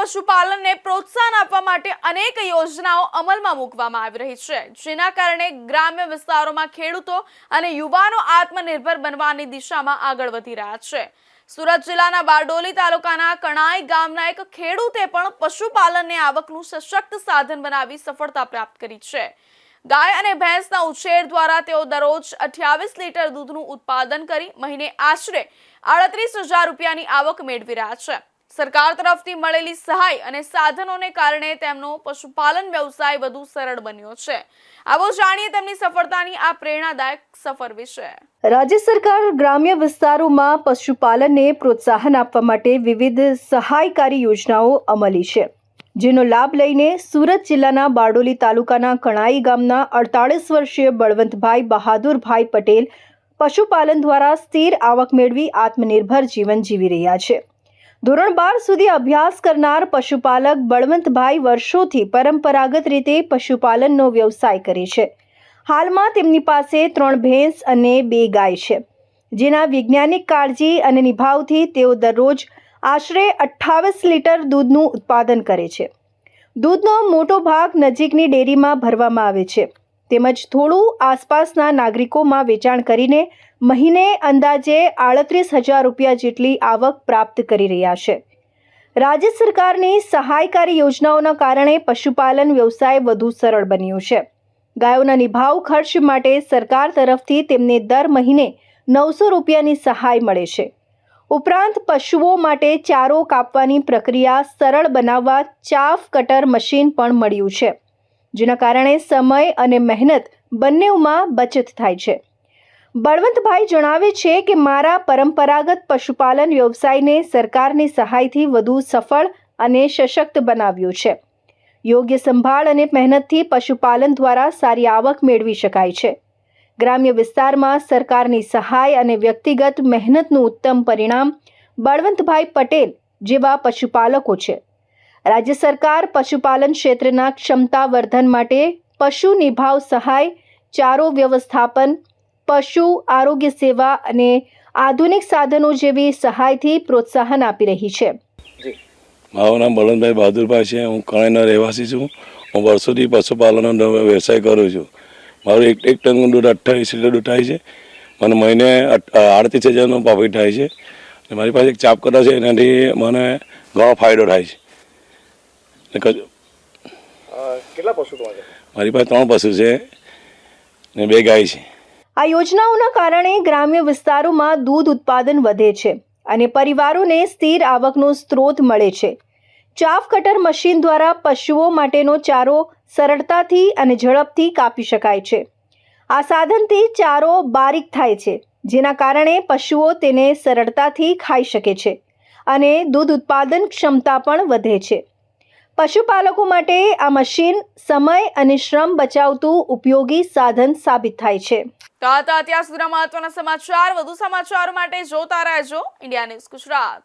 પશુપાલનને પ્રોત્સાહન આપવા માટે અનેક યોજનાઓ અમલમાં મૂકવામાં આવી રહી છે, જેના કારણે ગ્રામ્ય વિસ્તારોમાં ખેડૂતો અને યુવાનો આત્મનિર્ભર બનવાની દિશામાં આગળ વધી રહ્યા છે। સુરત જિલ્લાના બારડોલી તાલુકાના કણાઈ ગામના એક ખેડૂતે પણ પશુપાલનને આવકનું સશક્ત સાધન બનાવી સફળતા પ્રાપ્ત કરી છે। ગાય અને ભેંસના ઉછેર દ્વારા તેઓ દરરોજ 28 લીટર દૂધનું ઉત્પાદન કરી મહિને આશરે 38,000 રૂપિયાની આવક મેળવી રહ્યા છે। સરકાર તરફથી મળેલી સહાય અને સાધનોને કારણે તેમનો પશુપાલન વ્યવસાય વધુ સરળ બન્યો છે। આવો જાણીએ તેમની સફળતાની આ પ્રેરણાદાયક સફર વિશે। રાજ્ય સરકાર ગ્રામ્ય વિસ્તારોમાં પશુપાલનને પ્રોત્સાહન આપવા માટે વિવિધ સહાયકારી યોજનાઓ અમલી છે, જેનો લાભ લઈને સુરત જિલ્લાના બારડોલી તાલુકાના કણાઈ ગામના 48 વર્ષીય બળવંતભાઈ બહાદુરભાઈ પટેલ પશુપાલન દ્વારા સ્થિર આવક મેળવી આત્મનિર્ભર જીવન જીવી રહ્યા છે। ધોરણ 12 સુધી અભ્યાસ કરનાર પશુપાલક બળવંતભાઈ વર્ષોથી પરંપરાગત રીતે પશુપાલનનો વ્યવસાય કરે છે। હાલમાં તેમની પાસે 3 ભેંસ અને 2 ગાય છે, જેના વૈજ્ઞાનિક કાળજી અને નિભાવથી તેઓ દરરોજ આશરે 28 લીટર દૂધનું ઉત્પાદન કરે છે। દૂધનો મોટો ભાગ નજીકની ડેરીમાં ભરવામાં આવે છે, તેમજ થોડું આસપાસના નાગરિકોમાં વેચાણ કરીને મહિને અંદાજે 38,000 રૂપિયા જેટલી આવક પ્રાપ્ત કરી રહ્યા છે। રાજ્ય સરકારની સહાયકારી યોજનાઓના કારણે પશુપાલન વ્યવસાય વધુ સરળ બન્યો છે। ગાયોના નિભાવ ખર્ચ માટે સરકાર તરફથી તેમને દર મહિને 900 રૂપિયાની સહાય મળે છે। ઉપરાંત પશુઓ માટે ચારો કાપવાની પ્રક્રિયા સરળ બનાવવા ચાફ કટર મશીન પણ મળ્યું છે, જેના કારણે સમય અને મહેનત બંનેમાં બચત થાય છે। બળવંતભાઈ જણાવે છે કે મારા પરંપરાગત પશુપાલન વ્યવસાયને સરકારની સહાયથી વધુ સફળ અને સશક્ત બનાવ્યો છે। યોગ્ય સંભાળ અને મહેનતથી પશુપાલન દ્વારા સારી આવક મેળવી શકાય છે। ગ્રામ્ય વિસ્તારમાં સરકારની સહાય અને વ્યક્તિગત મહેનતનું ઉત્તમ પરિણામ બળવંતભાઈ પટેલ જેવા પશુપાલકો છે। રાજ્ય સરકાર પશુપાલન ક્ષેત્રના ક્ષમતાવર્ધન માટે પશુ નિભાવ સહાય, ચારો વ્યવસ્થાપન, પશુ આરોગ્ય સેવા અને આધુનિક સાધનો જેવી સહાયથી પ્રોત્સાહન આપી રહી છે। મારું નામ બળવંતભાઈ બહાદુરભાઈ છે। હું કણાઈનો રહેવાસી છું। હું વર્ષોથી પશુપાલનનો વ્યવસાય કરું છું। મારું એક ટન દૂધ 28 લીટર દૂધ થાય છે। મને મહિને 38,000નો પ્રોફિટ થાય છે। અને મારી પાસે એક ચાપ કટર છે, એનાથી મને ઘણો ફાયદો થાય છે। કેટલા પશુ તમારે? મારી પાસે 3 પશુ છે અને 2 ગાય છે। આ યોજનાઓના કારણે ગ્રામ્ય વિસ્તારોમાં દૂધ ઉત્પાદન વધે છે અને પરિવારોને સ્થિર આવકનો સ્ત્રોત મળે છે। ચાફ કટર મશીન દ્વારા પશુઓ માટેનો ચારો સરળતાથી અને ઝડપથી કાપી શકાય છે। આ સાધનથી ચારો બારીક થાય છે, જેના કારણે પશુઓ તેને સરળતાથી ખાઈ શકે છે અને દૂધ ઉત્પાદન ક્ષમતા પણ વધે છે। પશુપાલકો માટે આ મશીન સમય અને શ્રમ બચાવતું ઉપયોગી સાધન સાબિત થાય છે। તો અત્યાર સુધીના મહત્વના સમાચાર, વધુ સમાચારો માટે જોતા રહેજો ઇન્ડિયા ન્યૂઝ ગુજરાત।